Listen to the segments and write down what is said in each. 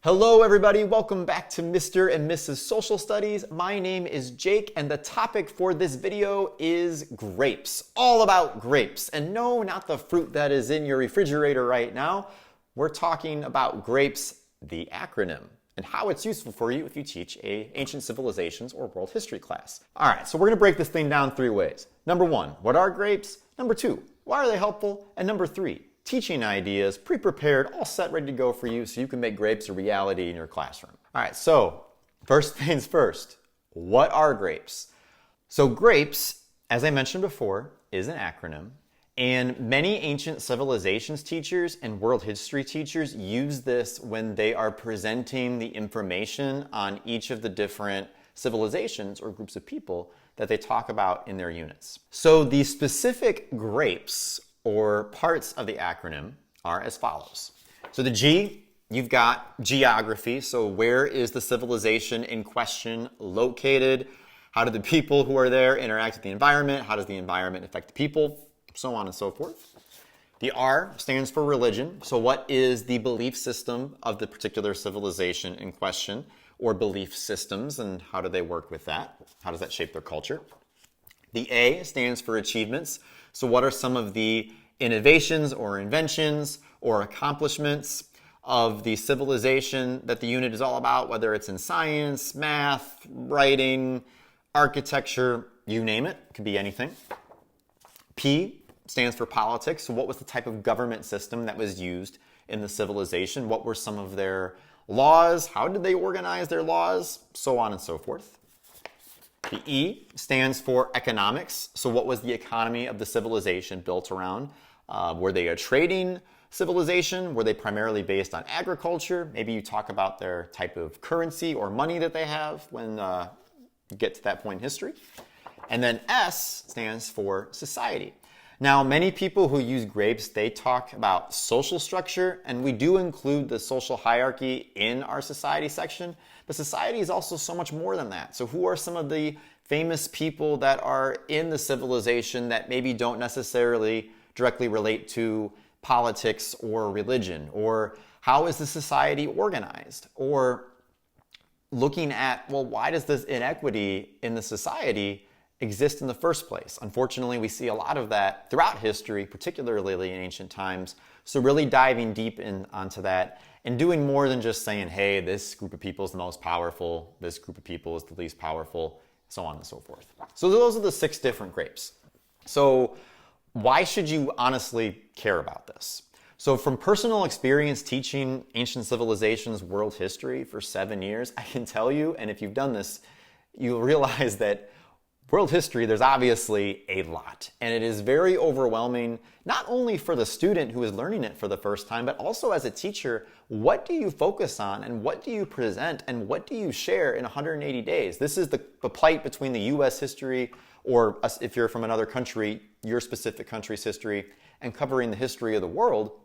Hello everybody, welcome back to Mr. and Mrs. Social Studies. My name is Jake and the topic for this video is grapes. All about grapes. And no, not the fruit that is in your refrigerator right now. We're talking about grapes, the acronym, and how it's useful for you if you teach a ancient civilizations or world history class. All right, so we're gonna break this thing down three ways. Number one, what are grapes? Number two, why are they helpful? And number three, teaching ideas, pre-prepared, all set, ready to go for you so you can make grapes a reality in your classroom. All right, so first things first, what are grapes? So grapes, as I mentioned before, is an acronym, and many ancient civilizations teachers and world history teachers use this when they are presenting the information on each of the different civilizations or groups of people that they talk about in their units. So the specific grapes or parts of the acronym are as follows. So the G, you've got geography. So where is the civilization in question located? How do the people who are there interact with the environment? How does the environment affect the people? So on and so forth. The R stands for religion. So what is the belief system of the particular civilization in question, or belief systems, and how do they work with that? How does that shape their culture? The A stands for achievements. So what are some of the innovations or inventions or accomplishments of the civilization that the unit is all about, whether it's in science, math, writing, architecture, you name it. It could be anything. P stands for politics. So what was the type of government system that was used in the civilization? What were some of their laws? How did they organize their laws? So on and so forth. The E stands for economics. So what was the economy of the civilization built around? Were they a trading civilization? Were they primarily based on agriculture? Maybe you talk about their type of currency or money that they have when you get to that point in history. And then S stands for society. Now, many people who use grapes, they talk about social structure, and we do include the social hierarchy in our society section, but society is also so much more than that. So who are some of the famous people that are in the civilization that maybe don't necessarily directly relate to politics or religion? Or how is the society organized? Or looking at, well, why does this inequity in the society exist in the first place? Unfortunately, we see a lot of that throughout history, particularly in ancient times. So really diving deep onto that and doing more than just saying, hey, this group of people is the most powerful, this group of people is the least powerful, so on and so forth. So those are the 6 different grapes. So why should you honestly care about this? So from personal experience teaching ancient civilizations world history for 7 years, I can tell you, and if you've done this, you'll realize that world history, there's obviously a lot, and it is very overwhelming, not only for the student who is learning it for the first time, but also as a teacher. What do you focus on, and what do you present, and what do you share in 180 days? This is the plight between the U.S. history, or if you're from another country, your specific country's history, and covering the history of the world.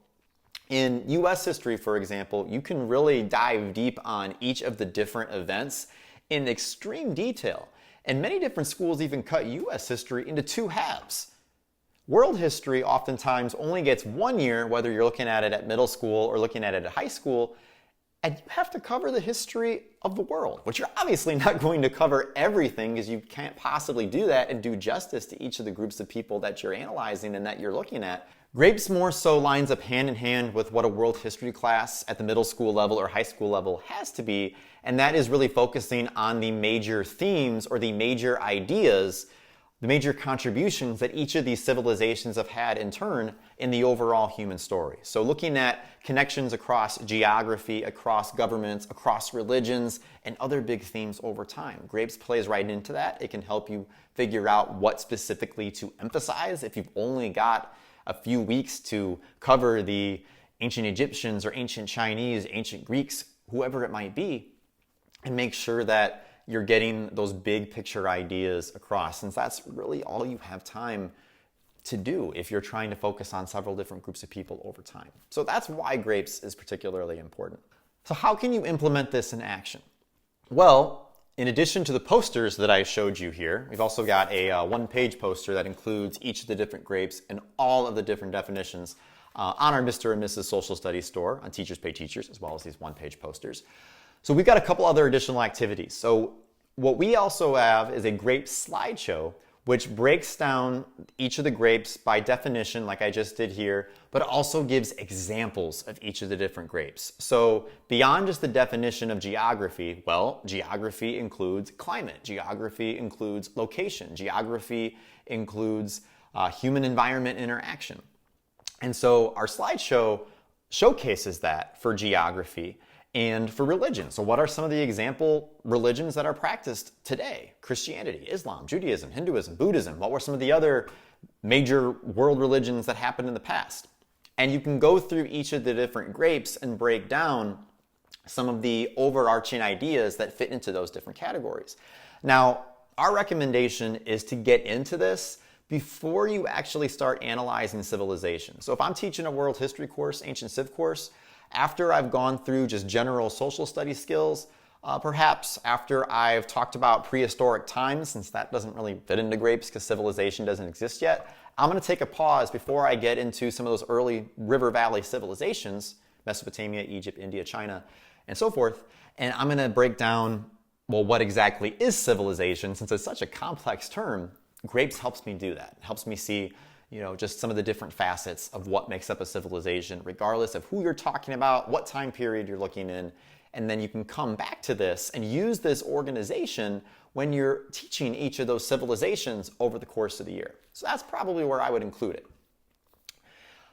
In U.S. history, for example, you can really dive deep on each of the different events in extreme detail. And many different schools even cut U.S. history into 2 halves. World history oftentimes only gets 1 year, whether you're looking at it at middle school or looking at it at high school, and you have to cover the history of the world, which you're obviously not going to cover everything because you can't possibly do that and do justice to each of the groups of people that you're analyzing and that you're looking at. Grapes more so lines up hand in hand with what a world history class at the middle school level or high school level has to be, and that is really focusing on the major themes or the major ideas, the major contributions that each of these civilizations have had in turn in the overall human story. So looking at connections across geography, across governments, across religions, and other big themes over time. Grapes plays right into that. It can help you figure out what specifically to emphasize if you've only got a few weeks to cover the ancient Egyptians or ancient Chinese, ancient Greeks, whoever it might be, and make sure that you're getting those big picture ideas across, since that's really all you have time to do if you're trying to focus on several different groups of people over time. So that's why grapes is particularly important. So how can you implement this in action? Well, in addition to the posters that I showed you here, we've also got a one-page poster that includes each of the different grapes and all of the different definitions on our Mr. and Mrs. Social Studies store on Teachers Pay Teachers, as well as these one-page posters. So we've got a couple other additional activities. So what we also have is a grape slideshow, which breaks down each of the grapes by definition, like I just did here, but it also gives examples of each of the different grapes. So beyond just the definition of geography, well, geography includes climate, geography includes location, geography includes human environment interaction. And so our slideshow showcases that for geography and for religion. So what are some of the example religions that are practiced today? Christianity, Islam, Judaism, Hinduism, Buddhism. What were some of the other major world religions that happened in the past? And you can go through each of the different grapes and break down some of the overarching ideas that fit into those different categories. Now, our recommendation is to get into this before you actually start analyzing civilization. So if I'm teaching a world history course, ancient civ course, after I've gone through just general social studies skills, perhaps after I've talked about prehistoric times, since that doesn't really fit into grapes because civilization doesn't exist yet, I'm going to take a pause before I get into some of those early river valley civilizations, Mesopotamia, Egypt, India, China, and so forth, and I'm going to break down, well, what exactly is civilization? Since it's such a complex term, grapes helps me do that. It helps me see just some of the different facets of what makes up a civilization, regardless of who you're talking about, what time period you're looking in, and then you can come back to this and use this organization when you're teaching each of those civilizations over the course of the year. So that's probably where I would include it.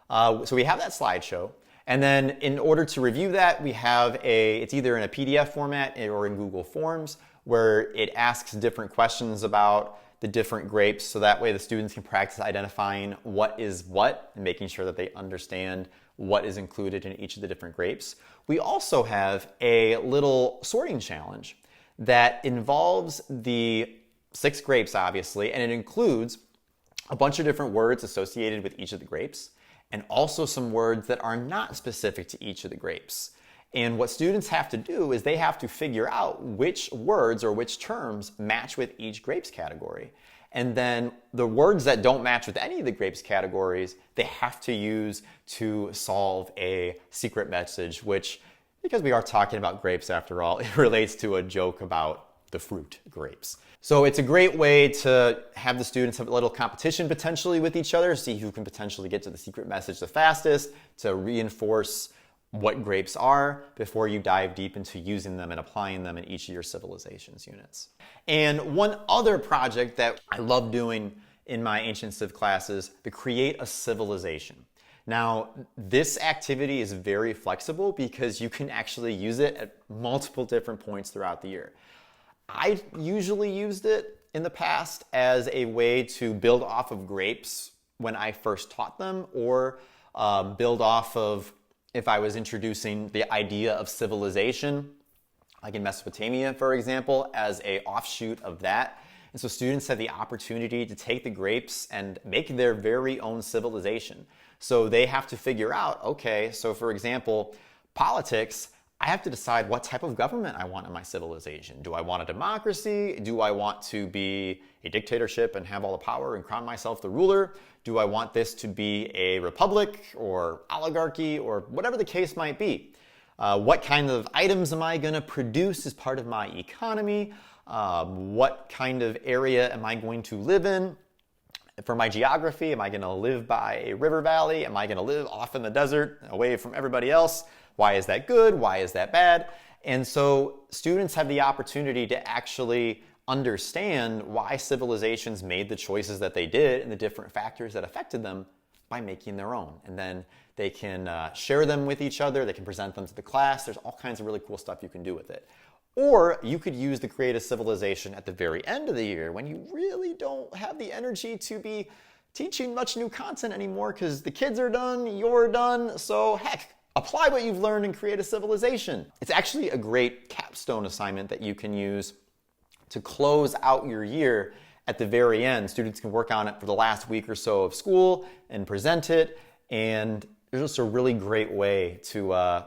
So we have that slideshow, and then in order to review that, we have it's either in a PDF format or in Google Forms, where it asks different questions about the different grapes, so that way the students can practice identifying what is what and making sure that they understand what is included in each of the different grapes. We also have a little sorting challenge that involves the 6 grapes, obviously, and it includes a bunch of different words associated with each of the grapes, and also some words that are not specific to each of the grapes. And what students have to do is they have to figure out which words or which terms match with each grapes category. And then the words that don't match with any of the grapes categories, they have to use to solve a secret message, which, because we are talking about grapes after all, it relates to a joke about the fruit grapes. So it's a great way to have the students have a little competition potentially with each other, see who can potentially get to the secret message the fastest, to reinforce what grapes are before you dive deep into using them and applying them in each of your civilizations units. And one other project that I love doing in my ancient civ classes, to create a civilization. Now, this activity is very flexible because you can actually use it at multiple different points throughout the year. I usually used it in the past as a way to build off of grapes when I first taught them, or build off of if I was introducing the idea of civilization, like in Mesopotamia, for example, as an offshoot of that. And so students have the opportunity to take the grapes and make their very own civilization. So they have to figure out, okay, so for example, politics, I have to decide what type of government I want in my civilization. Do I want a democracy? Do I want to be a dictatorship and have all the power and crown myself the ruler? Do I want this to be a republic or oligarchy or whatever the case might be? What kind of items am I going to produce as part of my economy? What kind of area am I going to live in? For my geography, am I going to live by a river valley? Am I going to live off in the desert away from everybody else? Why is that good? Why is that bad? And so students have the opportunity to actually understand why civilizations made the choices that they did and the different factors that affected them by making their own. And then they can share them with each other. They can present them to the class. There's all kinds of really cool stuff you can do with it. Or you could use the Create a Civilization at the very end of the year when you really don't have the energy to be teaching much new content anymore because the kids are done, you're done. So heck, apply what you've learned and create a civilization. It's actually a great capstone assignment that you can use to close out your year at the very end. Students can work on it for the last week or so of school and present it. And there's just a really great way to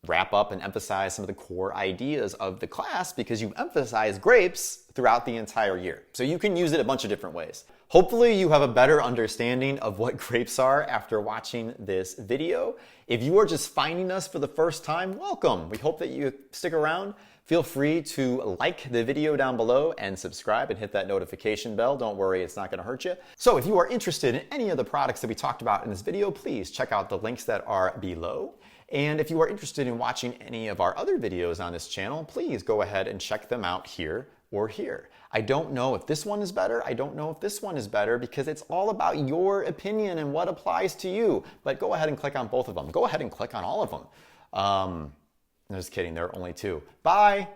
wrap up and emphasize some of the core ideas of the class because you emphasize grapes throughout the entire year. So you can use it a bunch of different ways. Hopefully you have a better understanding of what grapes are after watching this video. If you are just finding us for the first time, welcome. We hope that you stick around. Feel free to like the video down below and subscribe and hit that notification bell. Don't worry, it's not going to hurt you. So if you are interested in any of the products that we talked about in this video, please check out the links that are below. And if you are interested in watching any of our other videos on this channel, please go ahead and check them out here or here. I don't know if this one is better. I don't know if this one is better because it's all about your opinion and what applies to you. But go ahead and click on both of them. Go ahead and click on all of them. I'm just kidding. There are only two. Bye.